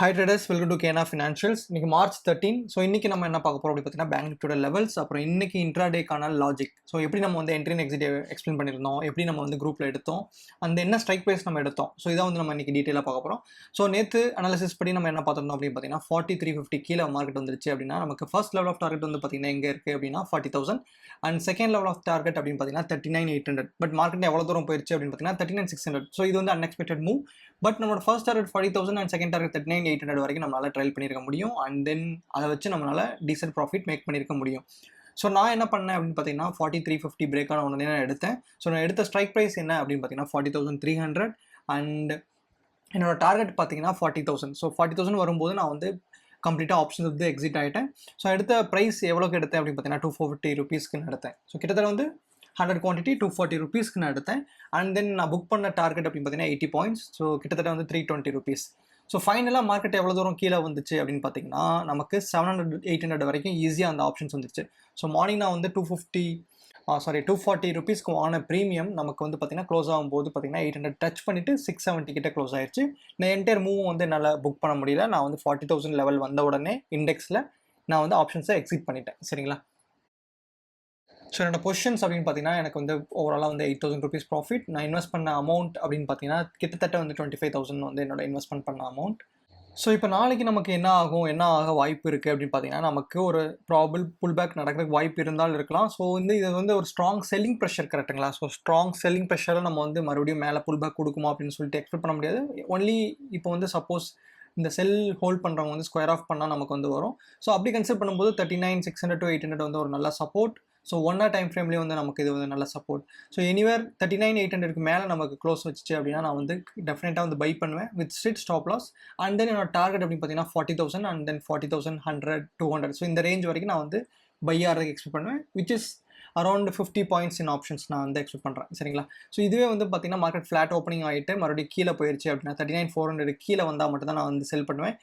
Hi traders, welcome to KNR Financials. இன்னைக்கு March 13. So இன்னைக்கு நம்ம என்ன பார்க்க போறோம் அப்படி பார்த்தீங்கன்னா பேங்க் நிஃப்டியோட லெவல்ஸ், அப்புறம் இன்னைக்கு இன்ட்ராடேக்கான லாஜிக். ஸோ எப்படி நம்ம வந்து என்ட்ரி அண்ட் எக்ஸிட் எக்ஸ்பிளைன் பண்ணியிருந்தோம், எப்படி நம்ம வந்து குரூப்ல எடுத்தோம், அந்த என்ன ஸ்ட்ரைக் ப்ரைஸ் நம்ம எடுத்தோம். ஸோ இதான் வந்து நம்ம இன்னைக்கு டீட்டெயிலாக பார்க்க போறோம். ஸோ நேற்று அனாலிசிஸ் படி நம்ம என்ன பார்த்திருந்தோம் அப்படின்னு பார்த்தீங்கன்னா 4350 கீழே மார்க்கெட் வந்துருச்சு அப்படின்னா நமக்கு ஃபர்ஸ்ட் லெவல் ஆஃப் டார்கெட் வந்து பார்த்தீங்கன்னா எங்கே இருக்குது அப்படின்னா 40,000 and second level of target அப்படின்னு பார்த்தீங்கன்னா 39,800. பட் மார்க்கெட் எவ்வளோ தூரம் போயிருச்சு அப்படின்னு பார்த்தீங்கன்னா 39,600. ஸோ இது வந்து அன்எக்ஸ்பெக்டட் மூவ். பட் நம்மளோட first target 40,000 and second target 39,800 வரைக்கும் நம்மளால ட்ரைல் பண்ணியிருக்க முடியும். அண்ட் தென் அதை வச்சு நம்மளால டீசென்ட் ப்ராஃபிட் மேக் பண்ணியிருக்க முடியும். ஸோ நான் என்ன பண்ணேன் அப்படின்னு பார்த்தீங்கன்னா 4350 பிரேக் ஆன உடனே நான் எடுத்தேன். ஸோ நான் எடுத்த ஸ்ட்ரைக் ப்ரைஸ் என்ன அப்படின்னு பார்த்தீங்கன்னா 40,300 அண்ட் என்னோட டார்கெட் பார்த்தீங்கன்னா 40,000. ஸோ 40,000 வரும்போது நான் வந்து கம்ப்ளீட்டாக ஆப்ஷன்ஸ் வந்து எக்ஸிட் ஆகிட்டேன். ஸோ எடுத்த ப்ரைஸ் எவ்வளோக்கு எடுத்தேன் அப்படின்னு பார்த்தீங்கன்னா 240 ருபீஸ்க்கு எடுத்தேன். ஸோ கிட்டத்தட்ட வந்து 100 குவான்டிட்டி 240 ருபீஸ்க்கு நான் எடுத்தேன். அண்ட் தென் நான் புக் பண்ண டார்கெட் அப்படின்னு பார்த்தீங்கன்னா 80 பாயிண்ட்ஸ். ஸோ கிட்டத்தட்ட வந்து 320 ருபீஸ். ஸோ ஃபைனலாக மார்க்கெட் எவ்வளோ தூரம் கீழே வந்துச்சு அப்படின்னு பார்த்தீங்கன்னா நமக்கு 700-800 வரைக்கும் ஈஸியாக அந்த ஆப்ஷன்ஸ் வந்துச்சு. ஸோ மார்னிங் நான் வந்து 240 ருபீஸ்க்கு வாங்கின ப்ரீமியம் நமக்கு வந்து பார்த்தீங்கன்னா க்ளோஸ் ஆகும்போது பார்த்தீங்கன்னா 800 டச் பண்ணிவிட்டு 670 கிட்ட க்ளோஸ் ஆயிடுச்சு. நான் என்டையர் மூவும் வந்து என்னால் புக் பண்ண முடியல. நான் வந்து 40,000 லெவல் வந்த உடனே இண்டெக்ஸில் நான் வந்து ஆப்ஷன்ஸை எக்ஸிட் பண்ணிட்டேன். சரிங்களா? ஸோ என்னோட பொசிஷன்ஸ் அப்படின்னு பார்த்தீங்கன்னா எனக்கு வந்து ஓவராலாக வந்து 8,000 ருபீஸ் ப்ராஃபிட். நான் இன்வெஸ்ட் பண்ண அமௌண்ட் அப்படின்னு பார்த்தீங்கன்னா கிட்டத்தட்ட வந்து 25,000 வந்து என்னோட இன்வெஸ்ட்மெண்ட் பண்ண அமௌண்ட். ஸோ இப்போ நாளைக்கு நமக்கு என்ன ஆக வாய்ப்பு இருக்குது அப்படின்னு பார்த்தீங்கன்னா நமக்கு ஒரு ப்ராபபிள் புல் பேக் நடக்கிறதுக்கு வாய்ப்பு இருந்தாலும் இருக்கலாம். ஸோ வந்து இது வந்து ஒரு ஸ்ட்ராங் செல்லிங் ப்ரெஷர் கரெக்டுங்களா? ஸோ ஸ்ட்ராங் செல்லிங் ப்ரெஷரை நம்ம வந்து மறுபடியும் மேலே புல் பேக் கொடுக்குமா அப்படின்னு சொல்லிட்டு எக்ஸ்பெக்ட் பண்ண முடியாது. ஒன்லி இப்போ வந்து சப்போஸ் இந்த செல் ஹோல்ட் பண்ணுறவங்க வந்து ஸ்கொயர் ஆஃப் பண்ணால் நமக்கு வந்து வரும். ஸோ அப்படி கன்சிடர் பண்ணும்போது 39,600 to 800 வந்து ஒரு நல்ல சப்போர்ட். ஸோ 1 hour டைம் ஃப்ரேம்லேயே வந்து நமக்கு இது வந்து நல்ல சப்போர்ட். ஸோ எனிவேர் 39,800க்கு மேலே நமக்கு க்ளோஸ் வச்சுச்சு அப்படின்னா நான் வந்து டெஃபினட்டாக வந்து பை பண்ணுவேன் with strict stop loss. And then என்னோட டார்கெட் அப்படின்னு பார்த்தீங்கன்னா 40,000 அண்ட் தென் 40,100 200. ஸோ இந்த ரேஞ்ச் வரைக்கும் நான் வந்து பை ஆகிறதுக்கு எக்ஸ்பெக்ட் பண்ணுவேன், which is around 50 points in options நான் வந்து எக்ஸ்பெக்ட் பண்ணுறேன். சரிங்களா? ஸோ இதுவே வந்து பார்த்தீங்கன்னா மார்க்கெட் ஃப்ளாட் ஓப்பனிங் ஆகிட்டு மறுபடியும் கீழே போயிடுச்சு அப்படின்னா 39,400 கீழே வந்தால் மட்டும் தான் நான் வந்து செல் பண்ணுவேன்.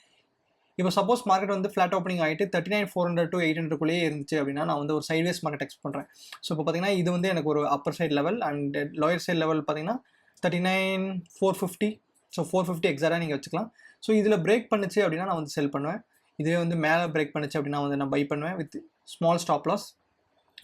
இப்போ சப்போஸ் மார்க்கெட் வந்து ஃப்ளாட் ஓப்பனிங் ஆகிட்டு 39,400 to 800 இருந்துச்சு அப்படின்னா நான் வந்து ஒரு சைட்வேஸ் மார்க்கெட் எக்ஸ்பெக்ட் பண்ணுறேன். ஸோ இப்போ பார்த்தீங்கன்னா இது வந்து எனக்கு ஒரு upper side level and lower side level பார்த்தீங்கன்னா 39,450. ஸோ 450 எக்ஸாக்டாக நீங்கள் வச்சுக்கலாம். ஸோ இதில் பிரேக் பண்ணுச்சு அப்படின்னா நான் வந்து செல் பண்ணுவேன். இதுவே வந்து மேலே பிரேக் பண்ணுச்சு அப்படின்னா வந்து நான் பை பண்ணுவேன் வித் ஸ்மால் ஸ்டாப் லாஸ்.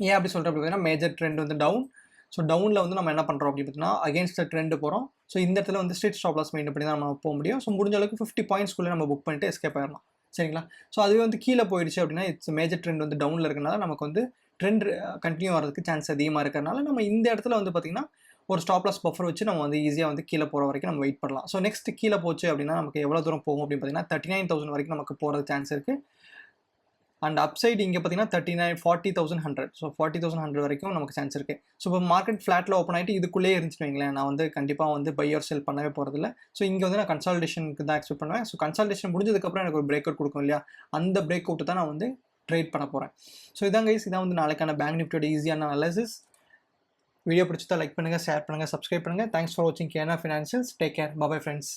ஏன் அப்படி சொல்கிறேன் அப்படின்னா மேஜர் ட்ரெண்ட் வந்து டவுன். ஸோ டவுனில் வந்து நம்ம என்ன பண்ணுறோம் அப்படின்னு பார்த்தீங்கன்னா அகேன்ஸ்ட் த ட்ரெண்டு போகிறோம். ஸோ இந்த இடத்துல வந்து ஸ்ட்ரிட் ஸ்டாப் லாஸ் மெயின்டைன் பண்ணி தான் நம்ம போக முடியும். ஸோ முடிஞ்ச அளவுக்கு 50 பாயிண்ட்ஸ்குள்ளே நம்ம புக் பண்ணிட்டு எஸ்கேப் ஆயிடலாம். சரிங்களா? ஸோ அதுவே வந்து கீழே போயிடுச்சு அப்படின்னா இட்ஸ் மேஜர் ட்ரெண்ட் வந்து டவுனில் இருக்கனால நமக்கு வந்து ட்ரெண்ட் கண்டினியூ ஆகிறதுக்கு சான்ஸ் அதிகமாக இருக்கிறனால நம்ம இந்த இடத்துல வந்து பார்த்திங்கன்னா ஒரு ஸ்டாப் லாஸ் பஃபர் வச்சு நம்ம வந்து ஈஸியாக வந்து கீழே போகிற வரைக்கும் நம்ம வெயிட் பண்ணலாம். ஸோ நெக்ஸ்ட் கீழே போச்சு அப்படின்னா நமக்கு எவ்வளோ தூரம் போகும் அப்படின்னு பார்த்தீங்கன்னா 39,000 வரைக்கும் நமக்கு போகிறது சான்ஸ் இருக்குது. அண்ட் அப்சைட் இங்கே பார்த்தீங்கன்னா 40,100. ஸோ 40,100 வரைக்கும் நமக்கு சான்ஸ் இருக்குது. ஸோ இப்போ மார்க்கெட் ஃப்ளாட்டில் ஓப்பன் ஆகிட்டு இதுக்குள்ளே இருந்துச்சுன்னு வைங்களேன், நான் வந்து கண்டிப்பாக வந்து பை ஆர் செல் பண்ணவே போகிறதில்ல. ஸோ இங்கே வந்து நான் கன்சால்டேஷனுக்கு தான் எக்ஸ்பெக்ட் பண்ணுவேன். ஸோ கன்சால்டேஷன் முடிஞ்சதுக்கப்புறம் எனக்கு ஒரு பிரேக் அவுட் கொடுக்கும் இல்லையா, அந்த பிரேக் அவுட்டு தான் நான் வந்து ட்ரேட் பண்ண போகிறேன். ஸோ இதான் கைஸ், இதான் வந்து நாளைக்கான பேங்க் நிஃப்டியோட ஈஸியான அனாலிசிஸ். வீடியோ பிடிச்சதா லைக் பண்ணுங்கள், ஷேர் பண்ணுங்கள், சப்ஸ்கிரைப் பண்ணுங்கள். தேங்க்ஸ் ஃபார் வாட்சிங் KNR Financials. Take care. Bye friends.